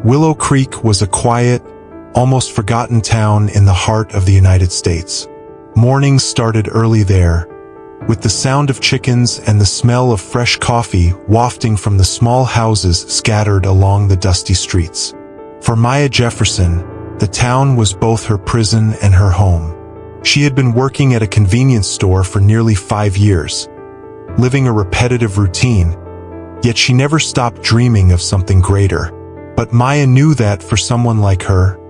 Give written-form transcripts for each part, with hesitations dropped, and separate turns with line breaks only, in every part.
Willow Creek was a quiet, almost forgotten town in the heart of the United States. Mornings started early there, with the sound of chickens and the smell of fresh coffee wafting from the small houses scattered along the dusty streets. For Maya Jefferson, the town was both her prison and her home. She had been working at a convenience store for nearly 5 years, living a repetitive routine, yet she never stopped dreaming of something greater. But Maya knew that for someone like her,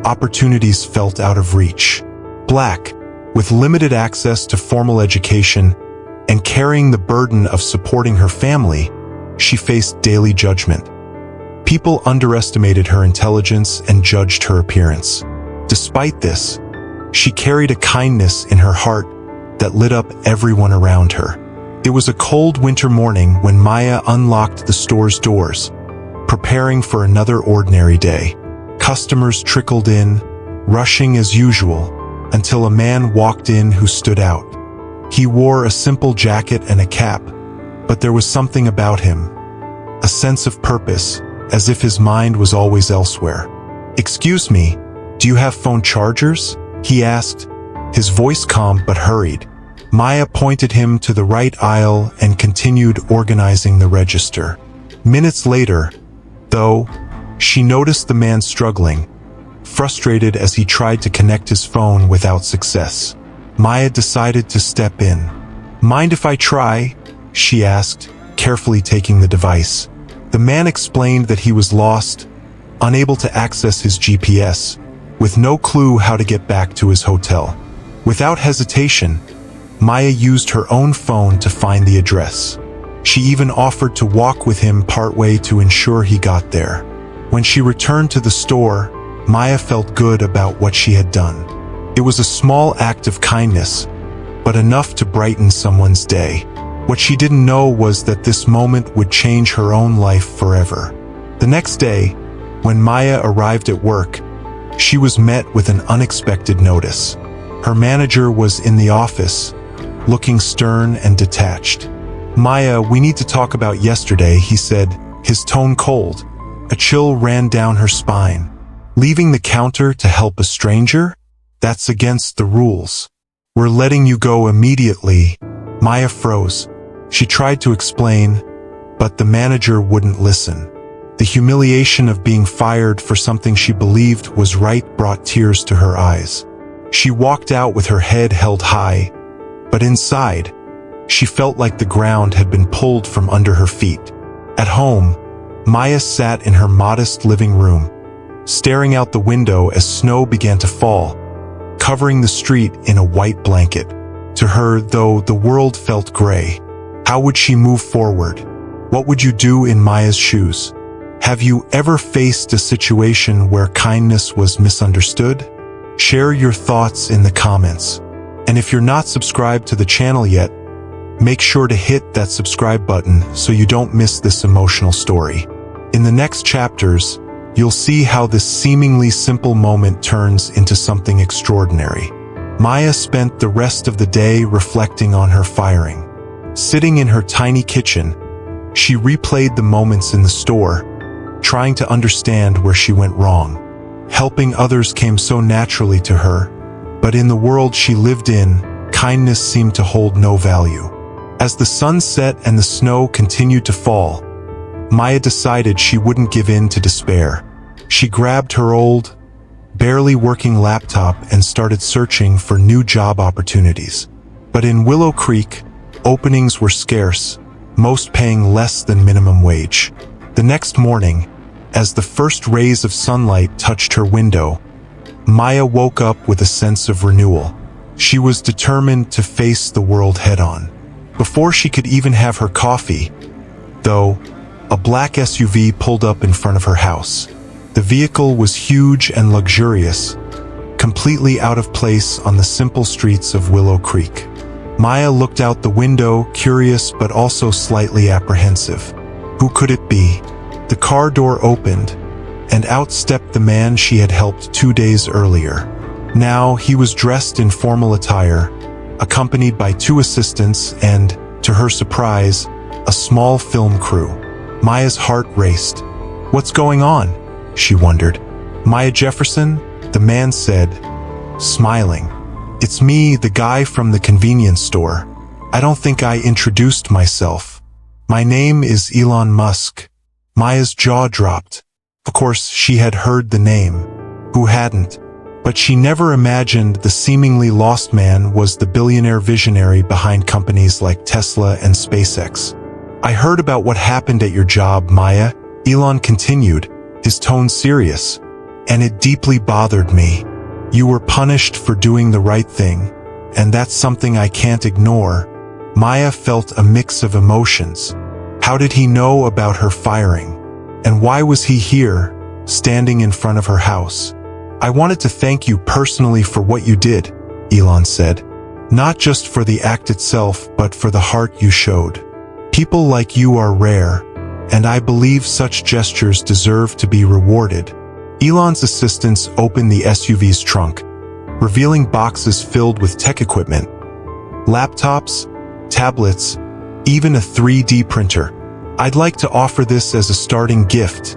opportunities felt out of reach. Black, with limited access to formal education and carrying the burden of supporting her family, she faced daily judgment. People underestimated her intelligence and judged her appearance. Despite this, she carried a kindness in her heart that lit up everyone around her. It was a cold winter morning when Maya unlocked the store's doors, preparing for another ordinary day. Customers trickled in, rushing as usual, until a man walked in who stood out. He wore a simple jacket and a cap, but there was something about him, a sense of purpose, as if his mind was always elsewhere. "Excuse me, do you have phone chargers?" he asked, his voice calm but hurried. Maya pointed him to the right aisle and continued organizing the register. Minutes later, though, she noticed the man struggling, frustrated as he tried to connect his phone without success. Maya decided to step in. "Mind if I try?" she asked, carefully taking the device. The man explained that he was lost, unable to access his GPS, with no clue how to get back to his hotel. Without hesitation, Maya used her own phone to find the address. She even offered to walk with him partway to ensure he got there. When she returned to the store, Maya felt good about what she had done. It was a small act of kindness, but enough to brighten someone's day. What she didn't know was that this moment would change her own life forever. The next day, when Maya arrived at work, she was met with an unexpected notice. Her manager was in the office, looking stern and detached. "Maya, we need to talk about yesterday," he said, his tone cold. A chill ran down her spine. "Leaving the counter to help a stranger? That's against the rules. We're letting you go immediately." Maya froze. She tried to explain, but the manager wouldn't listen. The humiliation of being fired for something she believed was right brought tears to her eyes. She walked out with her head held high, but inside, she felt like the ground had been pulled from under her feet. At home, Maya sat in her modest living room, staring out the window as snow began to fall, covering the street in a white blanket. To her, though, the world felt gray. How would she move forward? What would you do in Maya's shoes? Have you ever faced a situation where kindness was misunderstood? Share your thoughts in the comments. And if you're not subscribed to the channel yet, make sure to hit that subscribe button so you don't miss this emotional story. In the next chapters, you'll see how this seemingly simple moment turns into something extraordinary. Maya spent the rest of the day reflecting on her firing. Sitting in her tiny kitchen, she replayed the moments in the store, trying to understand where she went wrong. Helping others came so naturally to her, but in the world she lived in, kindness seemed to hold no value. As the sun set and the snow continued to fall, Maya decided she wouldn't give in to despair. She grabbed her old, barely working laptop and started searching for new job opportunities. But in Willow Creek, openings were scarce, most paying less than minimum wage. The next morning, as the first rays of sunlight touched her window, Maya woke up with a sense of renewal. She was determined to face the world head-on. Before she could even have her coffee, though, a black SUV pulled up in front of her house. The vehicle was huge and luxurious, completely out of place on the simple streets of Willow Creek. Maya looked out the window, curious but also slightly apprehensive. Who could it be? The car door opened, and out stepped the man she had helped 2 days earlier. Now he was dressed in formal attire, accompanied by 2 assistants and, to her surprise, a small film crew. Maya's heart raced. "What's going on?" she wondered. Maya Jefferson, the man said, smiling. It's me, the guy from the convenience store. I don't think I introduced myself. My name is Elon Musk. Maya's jaw dropped. Of course, she had heard the name. Who hadn't? But she never imagined the seemingly lost man was the billionaire visionary behind companies like Tesla and SpaceX. I heard about what happened at your job, Maya, Elon continued, his tone serious. And it deeply bothered me. You were punished for doing the right thing, and that's something I can't ignore. Maya felt a mix of emotions. How did he know about her firing? And why was he here, standing in front of her house? I wanted to thank you personally for what you did, Elon said. Not just for the act itself, but for the heart you showed. People like you are rare, and I believe such gestures deserve to be rewarded. Elon's assistants opened the SUV's trunk, revealing boxes filled with tech equipment. Laptops, tablets, even a 3D printer. I'd like to offer this as a starting gift,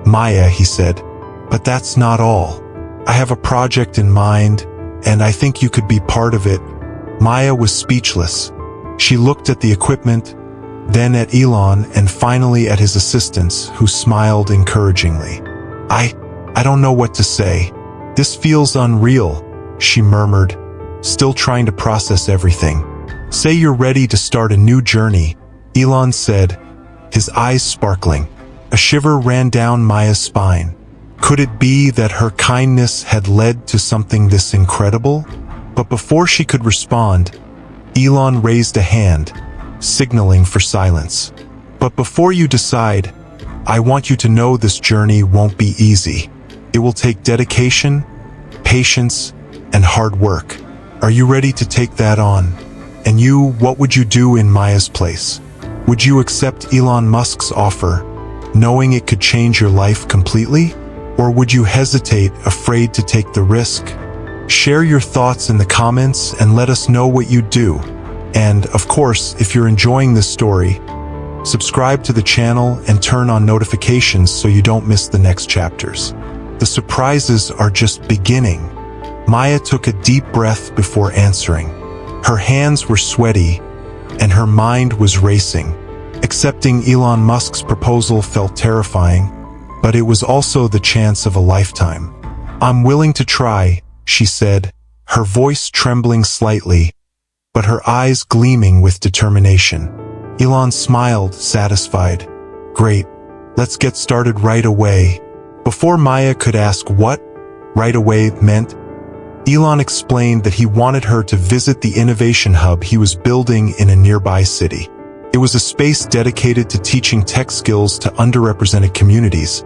Maya, he said. But that's not all. I have a project in mind, and I think you could be part of it. Maya was speechless. She looked at the equipment, then at Elon, and finally at his assistants, who smiled encouragingly. I don't know what to say. This feels unreal, she murmured, still trying to process everything. Say you're ready to start a new journey, Elon said, his eyes sparkling. A shiver ran down Maya's spine. Could it be that her kindness had led to something this incredible? But before she could respond, Elon raised a hand, signaling for silence. But before you decide, I want you to know this journey won't be easy. It will take dedication, patience, and hard work. Are you ready to take that on? And you, what would you do in Maya's place? Would you accept Elon Musk's offer, knowing it could change your life completely? Or would you hesitate, afraid to take the risk? Share your thoughts in the comments and let us know what you'd do. And, of course, if you're enjoying this story, subscribe to the channel and turn on notifications so you don't miss the next chapters. The surprises are just beginning. Maya took a deep breath before answering. Her hands were sweaty, and her mind was racing. Accepting Elon Musk's proposal felt terrifying, but it was also the chance of a lifetime. I'm willing to try, she said, her voice trembling slightly, but her eyes gleaming with determination. Elon smiled, satisfied. Great, let's get started right away. Before Maya could ask what right away meant, Elon explained that he wanted her to visit the innovation hub he was building in a nearby city. It was a space dedicated to teaching tech skills to underrepresented communities,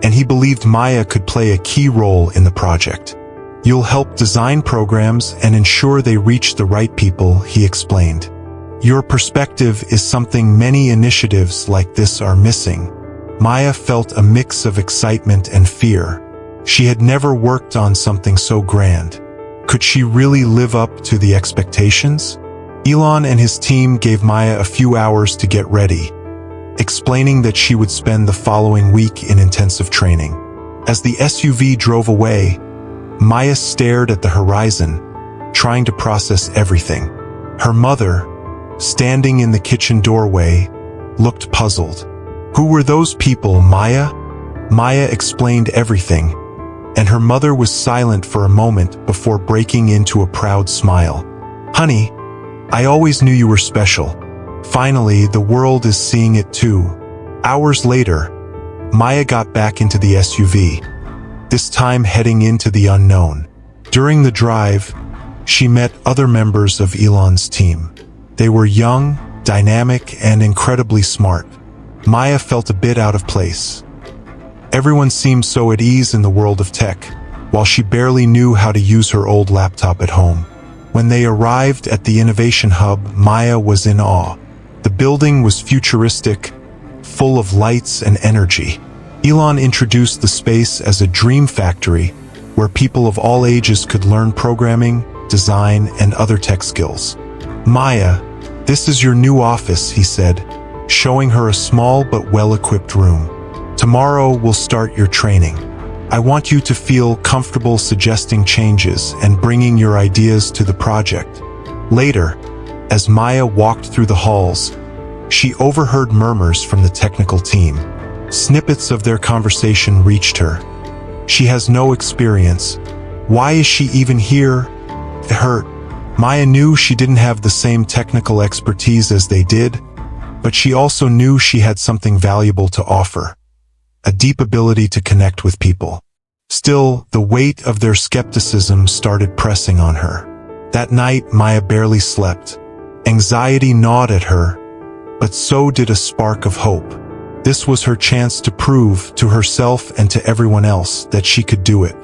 and he believed Maya could play a key role in the project. You'll help design programs and ensure they reach the right people, he explained. Your perspective is something many initiatives like this are missing. Maya felt a mix of excitement and fear. She had never worked on something so grand. Could she really live up to the expectations? Elon and his team gave Maya a few hours to get ready, explaining that she would spend the following week in intensive training. As the SUV drove away, Maya stared at the horizon, trying to process everything. Her mother, standing in the kitchen doorway, looked puzzled. Who were those people, Maya? Maya explained everything, and her mother was silent for a moment before breaking into a proud smile. Honey, I always knew you were special. Finally, the world is seeing it too. Hours later, Maya got back into the SUV, this time heading into the unknown. During the drive, she met other members of Elon's team. They were young, dynamic, and incredibly smart. Maya felt a bit out of place. Everyone seemed so at ease in the world of tech, while she barely knew how to use her old laptop at home. When they arrived at the Innovation Hub, Maya was in awe. The building was futuristic, full of lights and energy. Elon introduced the space as a dream factory where people of all ages could learn programming, design, and other tech skills. Maya, this is your new office, he said, showing her a small but well-equipped room. Tomorrow we'll start your training. I want you to feel comfortable suggesting changes and bringing your ideas to the project." Later, as Maya walked through the halls, she overheard murmurs from the technical team. Snippets of their conversation reached her. "She has no experience. Why is she even here?" It hurt. Maya knew she didn't have the same technical expertise as they did, but she also knew she had something valuable to offer, a deep ability to connect with people. Still, the weight of their skepticism started pressing on her. That night, Maya barely slept. Anxiety gnawed at her, but so did a spark of hope. This was her chance to prove to herself and to everyone else that she could do it.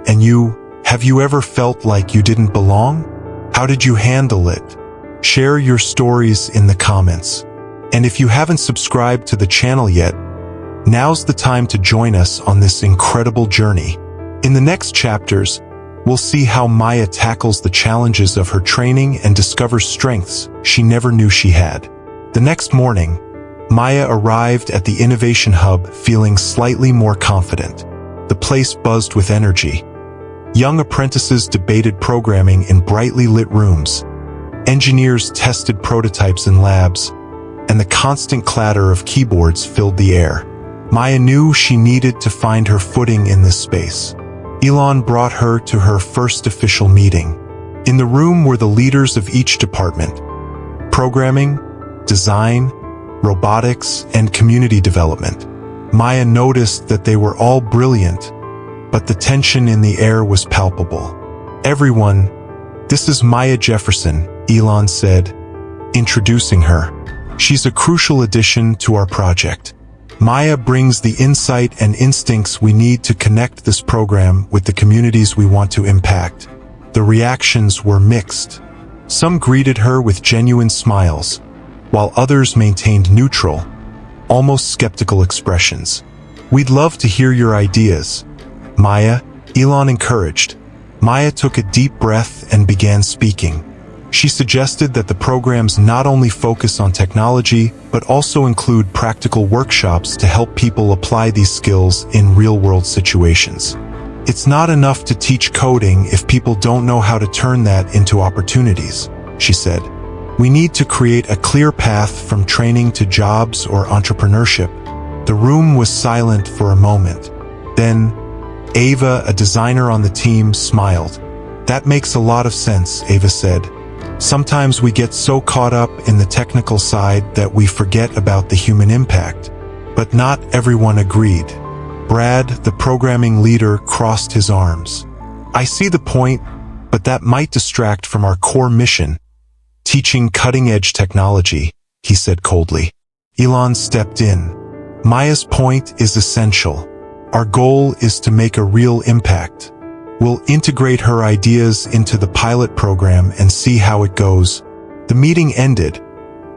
And you, have you ever felt like you didn't belong? How did you handle it? Share your stories in the comments. And if you haven't subscribed to the channel yet, now's the time to join us on this incredible journey. In the next chapters, we'll see how Maya tackles the challenges of her training and discovers strengths she never knew she had. The next morning, Maya arrived at the Innovation Hub feeling slightly more confident. The place buzzed with energy. Young apprentices debated programming in brightly lit rooms. Engineers tested prototypes in labs, and the constant clatter of keyboards filled the air. Maya knew she needed to find her footing in this space. Elon brought her to her first official meeting. In the room were the leaders of each department: programming, design, robotics, and community development. Maya noticed that they were all brilliant, but the tension in the air was palpable. "Everyone, this is Maya Jefferson," Elon said, introducing her. "She's a crucial addition to our project. Maya brings the insight and instincts we need to connect this program with the communities we want to impact." The reactions were mixed. Some greeted her with genuine smiles, while others maintained neutral, almost skeptical expressions. "We'd love to hear your ideas, Maya," Elon encouraged. Maya took a deep breath and began speaking. She suggested that the programs not only focus on technology, but also include practical workshops to help people apply these skills in real-world situations. "It's not enough to teach coding if people don't know how to turn that into opportunities," she said. "We need to create a clear path from training to jobs or entrepreneurship." The room was silent for a moment. Then, Ava, a designer on the team, smiled. "That makes a lot of sense," Ava said. "Sometimes we get so caught up in the technical side that we forget about the human impact." But not everyone agreed. Brad, the programming leader, crossed his arms. "I see the point, but that might distract from our core mission, teaching cutting-edge technology," he said coldly. Elon stepped in. "Maya's point is essential. Our goal is to make a real impact. We'll integrate her ideas into the pilot program and see how it goes." The meeting ended,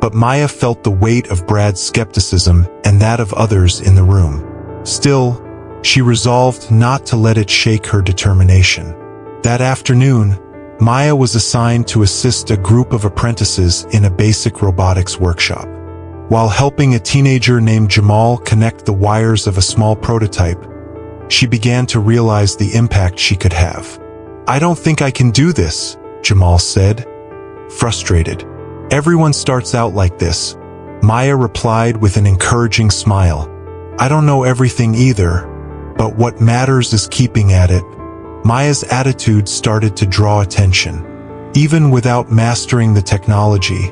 but Maya felt the weight of Brad's skepticism and that of others in the room. Still, she resolved not to let it shake her determination. That afternoon, Maya was assigned to assist a group of apprentices in a basic robotics workshop. While helping a teenager named Jamal connect the wires of a small prototype, she began to realize the impact she could have. "I don't think I can do this," Jamal said, frustrated. "Everyone starts out like this," Maya replied with an encouraging smile. "I don't know everything either, but what matters is keeping at it." Maya's attitude started to draw attention. Even without mastering the technology,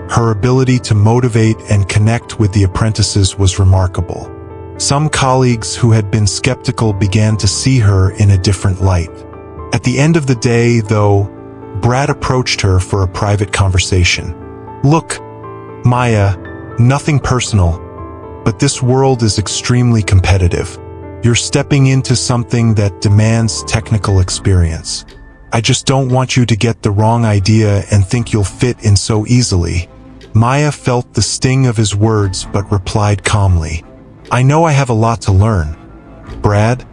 her ability to motivate and connect with the apprentices was remarkable. Some colleagues who had been skeptical began to see her in a different light. At the end of the day, though, Brad approached her for a private conversation. "Look, Maya, nothing personal, but this world is extremely competitive. You're stepping into something that demands technical experience. I just don't want you to get the wrong idea and think you'll fit in so easily." Maya felt the sting of his words but replied calmly, "I know I have a lot to learn, Brad,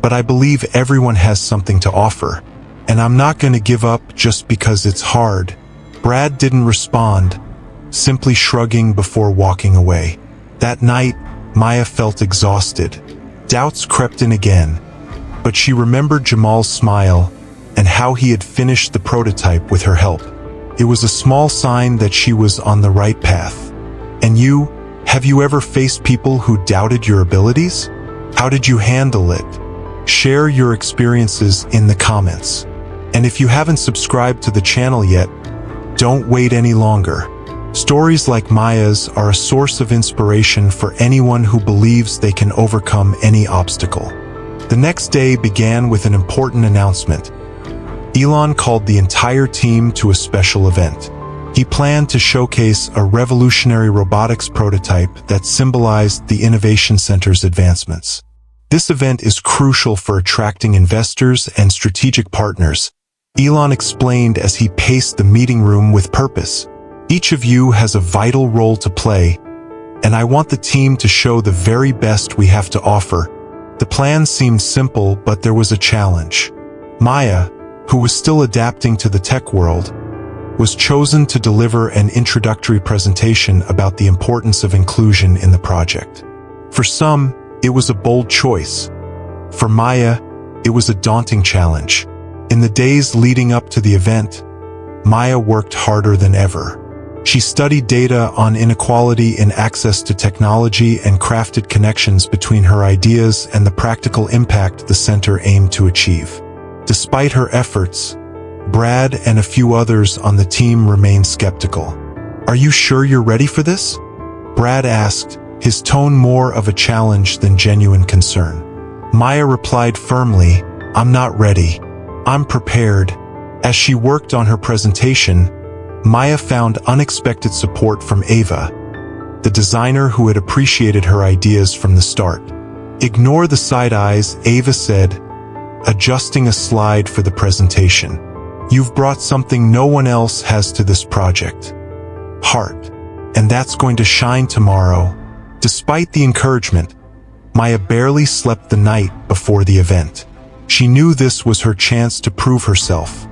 but I believe everyone has something to offer, and I'm not going to give up just because it's hard." Brad didn't respond, simply shrugging before walking away. That night, Maya felt exhausted. Doubts crept in again, but she remembered Jamal's smile and how he had finished the prototype with her help. It was a small sign that she was on the right path. And you, have you ever faced people who doubted your abilities? How did you handle it? Share your experiences in the comments. And if you haven't subscribed to the channel yet, don't wait any longer. Stories like Maya's are a source of inspiration for anyone who believes they can overcome any obstacle. The next day began with an important announcement. Elon called the entire team to a special event. He planned to showcase a revolutionary robotics prototype that symbolized the Innovation Center's advancements. This event is crucial for attracting investors and strategic partners, Elon explained as he paced the meeting room with purpose. Each of you has a vital role to play, and I want the team to show the very best we have to offer. The plan seemed simple, but there was a challenge. Maya, who was still adapting to the tech world, was chosen to deliver an introductory presentation about the importance of inclusion in the project. For some, it was a bold choice. For Maya, it was a daunting challenge. In the days leading up to the event, Maya worked harder than ever. She studied data on inequality in access to technology and crafted connections between her ideas and the practical impact the center aimed to achieve. Despite her efforts, Brad and a few others on the team remained skeptical. "Are you sure you're ready for this?" Brad asked, his tone more of a challenge than genuine concern. Maya replied firmly, "I'm not ready. I'm prepared." As she worked on her presentation, Maya found unexpected support from Ava, the designer who had appreciated her ideas from the start. "Ignore the side eyes," Ava said, adjusting a slide for the presentation. "You've brought something no one else has to this project. Heart. And that's going to shine tomorrow." Despite the encouragement, Maya barely slept the night before the event. She knew this was her chance to prove herself,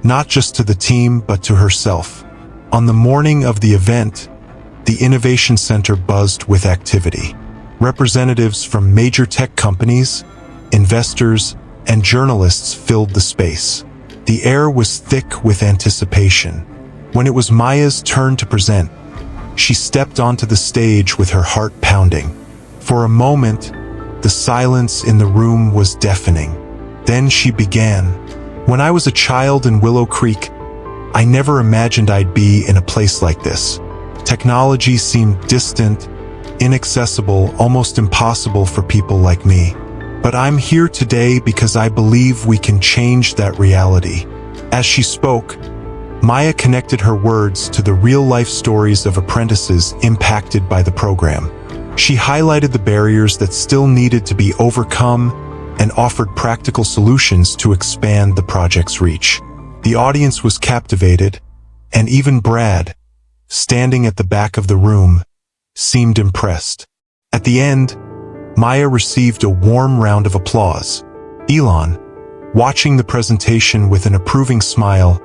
not just to the team, but to herself. On the morning of the event, the Innovation Center buzzed with activity. Representatives from major tech companies, investors, and journalists filled the space. The air was thick with anticipation. When it was Maya's turn to present, she stepped onto the stage with her heart pounding. For a moment, the silence in the room was deafening. Then she began. "When I was a child in Willow Creek, I never imagined I'd be in a place like this. Technology seemed distant, inaccessible, almost impossible for people like me. But I'm here today because I believe we can change that reality." As she spoke, Maya connected her words to the real-life stories of apprentices impacted by the program. She highlighted the barriers that still needed to be overcome and offered practical solutions to expand the project's reach. The audience was captivated, and even Brad, standing at the back of the room, seemed impressed. At the end, Maya received a warm round of applause. Elon, watching the presentation with an approving smile,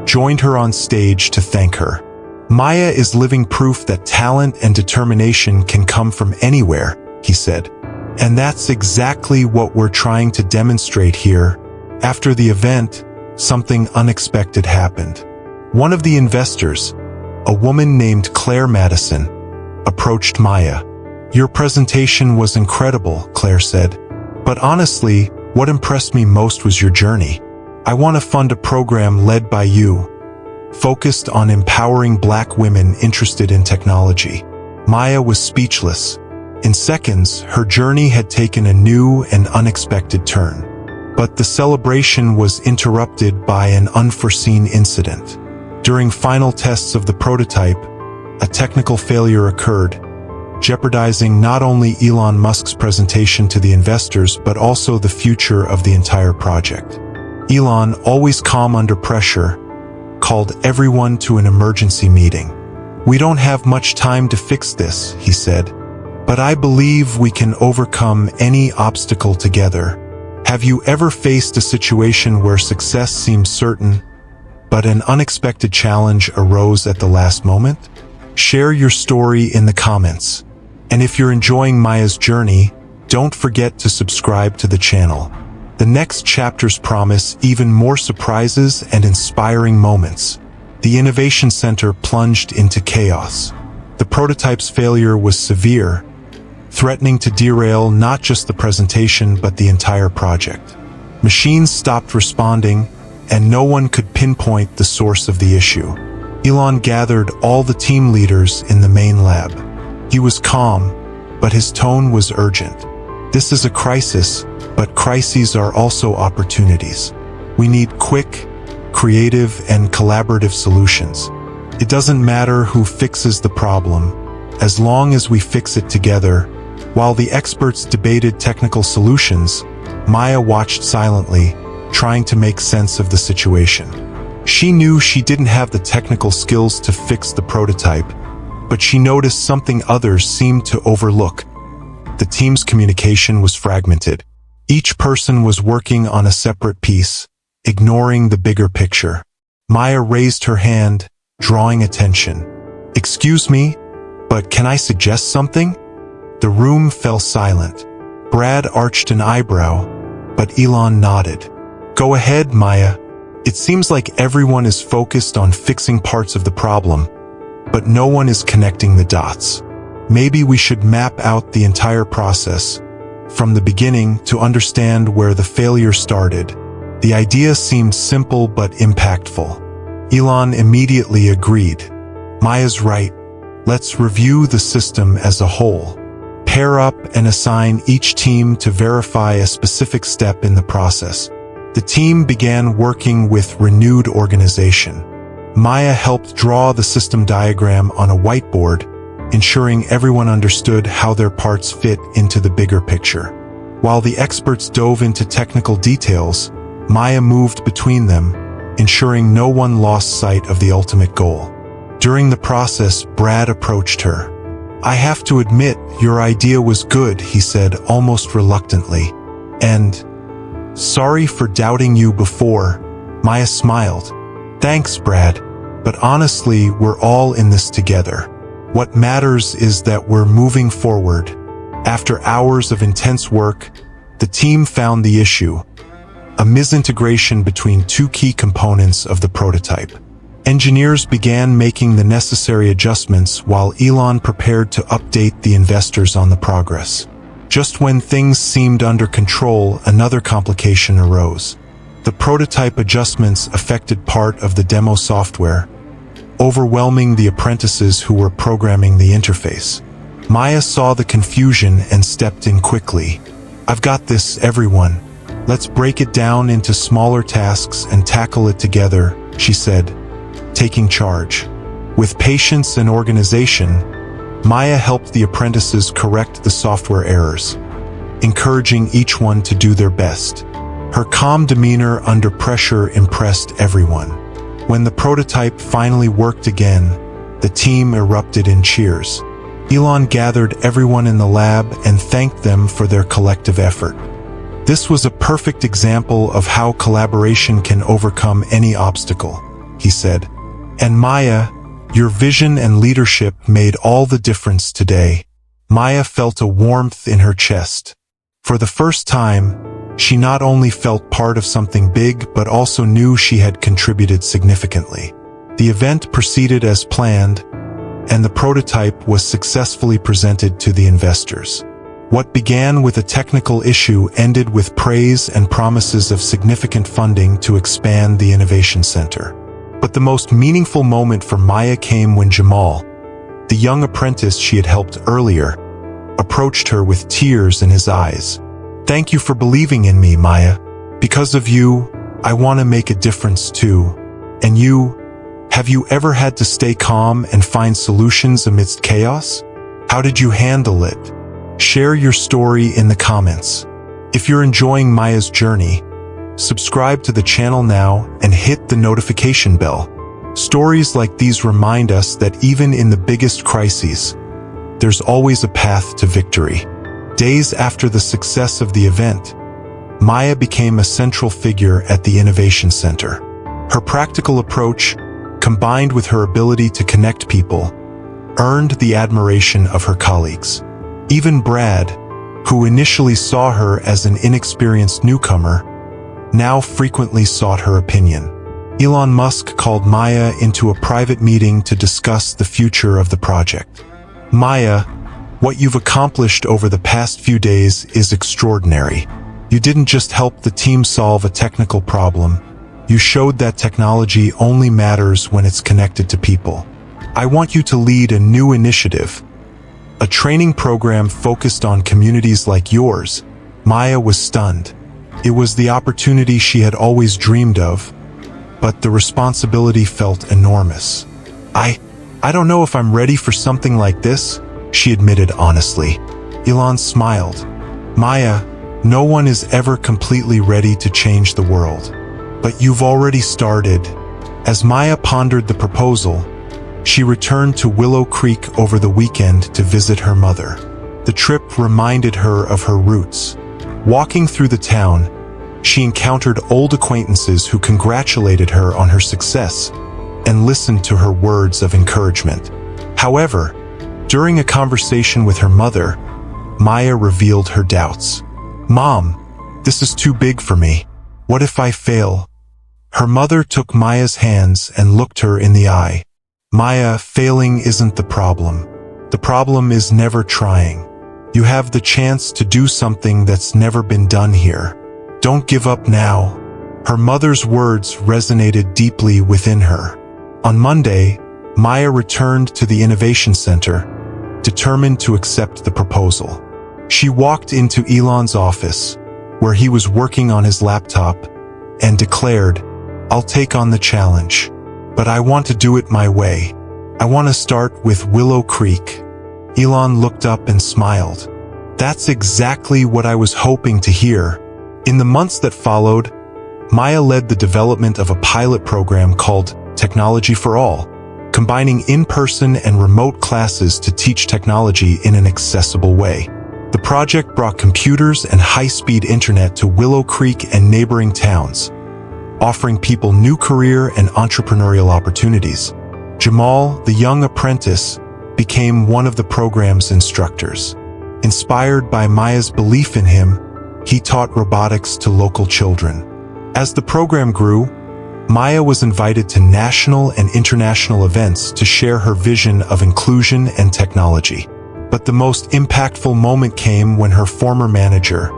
joined her on stage to thank her. "Maya is living proof that talent and determination can come from anywhere," he said. "And that's exactly what we're trying to demonstrate here." After the event, something unexpected happened. One of the investors, a woman named Claire Madison, approached Maya. "Your presentation was incredible," Claire said. "But honestly, what impressed me most was your journey. I want to fund a program led by you, focused on empowering Black women interested in technology." Maya was speechless. In seconds, her journey had taken a new and unexpected turn. But the celebration was interrupted by an unforeseen incident. During final tests of the prototype, a technical failure occurred, jeopardizing not only Elon Musk's presentation to the investors but also the future of the entire project. Elon, always calm under pressure, called everyone to an emergency meeting. "We don't have much time to fix this," he said, "but I believe we can overcome any obstacle together." Have you ever faced a situation where success seemed certain, but an unexpected challenge arose at the last moment? Share your story in the comments. And if you're enjoying Maya's journey, don't forget to subscribe to the channel. The next chapters promise even more surprises and inspiring moments. The Innovation Center plunged into chaos. The prototype's failure was severe, threatening to derail not just the presentation but the entire project. Machines stopped responding, and no one could pinpoint the source of the issue. Elon gathered all the team leaders in the main lab. He was calm, but his tone was urgent. This is a crisis, but crises are also opportunities. We need quick, creative, and collaborative solutions. It doesn't matter who fixes the problem, as long as we fix it together. While the experts debated technical solutions, Maya watched silently, trying to make sense of the situation. She knew she didn't have the technical skills to fix the prototype, but she noticed something others seemed to overlook. The team's communication was fragmented. Each person was working on a separate piece, ignoring the bigger picture. Maya raised her hand, drawing attention. "Excuse me, but can I suggest something?" The room fell silent. Brad arched an eyebrow, but Elon nodded. "Go ahead, Maya. It seems like everyone is focused on fixing parts of the problem, but no one is connecting the dots. Maybe we should map out the entire process from the beginning to understand where the failure started." The idea seemed simple but impactful. Elon immediately agreed. "Maya's right. Let's review the system as a whole. Pair up and assign each team to verify a specific step in the process." The team began working with renewed organization. Maya helped draw the system diagram on a whiteboard, ensuring everyone understood how their parts fit into the bigger picture. While the experts dove into technical details, Maya moved between them, ensuring no one lost sight of the ultimate goal. During the process, Brad approached her. "I have to admit, your idea was good," he said almost reluctantly. "And sorry for doubting you before." Maya smiled. "Thanks, Brad. But honestly, we're all in this together. What matters is that we're moving forward." After hours of intense work, the team found the issue: a misintegration between two key components of the prototype. Engineers began making the necessary adjustments while Elon prepared to update the investors on the progress. Just when things seemed under control, another complication arose. The prototype adjustments affected part of the demo software, overwhelming the apprentices who were programming the interface. Maya saw the confusion and stepped in quickly. "I've got this, everyone. Let's break it down into smaller tasks and tackle it together," she said, taking charge. With patience and organization, Maya helped the apprentices correct the software errors, encouraging each one to do their best. Her calm demeanor under pressure impressed everyone. When the prototype finally worked again, the team erupted in cheers. Elon gathered everyone in the lab and thanked them for their collective effort. "This was a perfect example of how collaboration can overcome any obstacle," he said. "And Maya, your vision and leadership made all the difference today." Maya felt a warmth in her chest. For the first time, she not only felt part of something big but also knew she had contributed significantly. The event proceeded as planned, and the prototype was successfully presented to the investors. What began with a technical issue ended with praise and promises of significant funding to expand the Innovation Center. But the most meaningful moment for Maya came when Jamal, the young apprentice she had helped earlier, approached her with tears in his eyes. "Thank you for believing in me, Maya. Because of you, I want to make a difference too. And you, have you ever had to stay calm and find solutions amidst chaos? How did you handle it?" Share your story in the comments. If you're enjoying Maya's journey, subscribe to the channel now and hit the notification bell. Stories like these remind us that even in the biggest crises, there's always a path to victory. Days after the success of the event, Maya became a central figure at the Innovation Center. Her practical approach, combined with her ability to connect people, earned the admiration of her colleagues. Even Brad, who initially saw her as an inexperienced newcomer, now frequently sought her opinion. Elon Musk called Maya into a private meeting to discuss the future of the project. "Maya, what you've accomplished over the past few days is extraordinary. You didn't just help the team solve a technical problem, you showed that technology only matters when it's connected to people. I want you to lead a new initiative, a training program focused on communities like yours." Maya was stunned. It was the opportunity she had always dreamed of, but the responsibility felt enormous. I don't know if I'm ready for something like this," she admitted honestly. Elon smiled. "Maya, no one is ever completely ready to change the world. But you've already started." As Maya pondered the proposal, she returned to Willow Creek over the weekend to visit her mother. The trip reminded her of her roots. Walking through the town, she encountered old acquaintances who congratulated her on her success and listened to her words of encouragement. However, during a conversation with her mother, Maya revealed her doubts. "Mom, this is too big for me. What if I fail?" Her mother took Maya's hands and looked her in the eye. "Maya, failing isn't the problem. The problem is never trying. You have the chance to do something that's never been done here. Don't give up now." Her mother's words resonated deeply within her. On Monday, Maya returned to the Innovation Center, determined to accept the proposal. She walked into Elon's office, where he was working on his laptop, and declared, "I'll take on the challenge. But I want to do it my way. I want to start with Willow Creek." Elon looked up and smiled. "That's exactly what I was hoping to hear." In the months that followed, Maya led the development of a pilot program called Technology for All, combining in-person and remote classes to teach technology in an accessible way. The project brought computers and high-speed internet to Willow Creek and neighboring towns, offering people new career and entrepreneurial opportunities. Jamal, the young apprentice, became one of the program's instructors. Inspired by Maya's belief in him, he taught robotics to local children. As the program grew, Maya was invited to national and international events to share her vision of inclusion and technology. But the most impactful moment came when her former manager,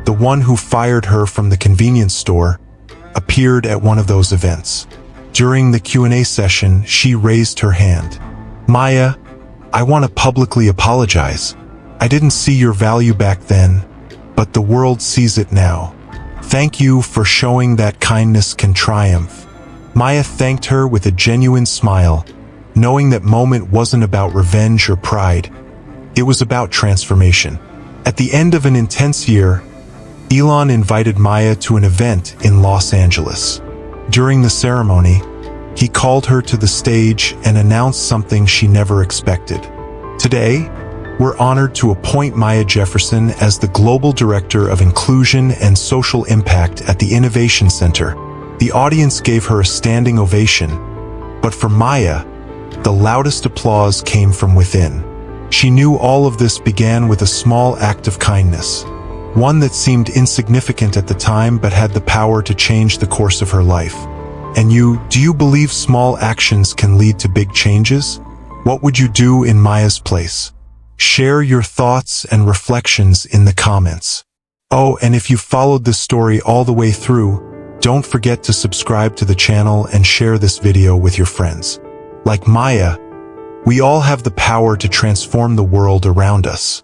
the one who fired her from the convenience store, appeared at one of those events. During the Q&A session, she raised her hand. "Maya, I want to publicly apologize. I didn't see your value back then, but the world sees it now. Thank you for showing that kindness can triumph." Maya thanked her with a genuine smile, knowing that moment wasn't about revenge or pride. It was about transformation. At the end of an intense year, Elon invited Maya to an event in Los Angeles. During the ceremony, he called her to the stage and announced something she never expected. "Today, we're honored to appoint Maya Jefferson as the Global Director of Inclusion and Social Impact at the Innovation Center." The audience gave her a standing ovation, but for Maya, the loudest applause came from within. She knew all of this began with a small act of kindness, one that seemed insignificant at the time but had the power to change the course of her life. And do you believe small actions can lead to big changes? What would you do in Maya's place? Share your thoughts and reflections in the comments. Oh, and if you followed this story all the way through, don't forget to subscribe to the channel and share this video with your friends. Like Maya, we all have the power to transform the world around us.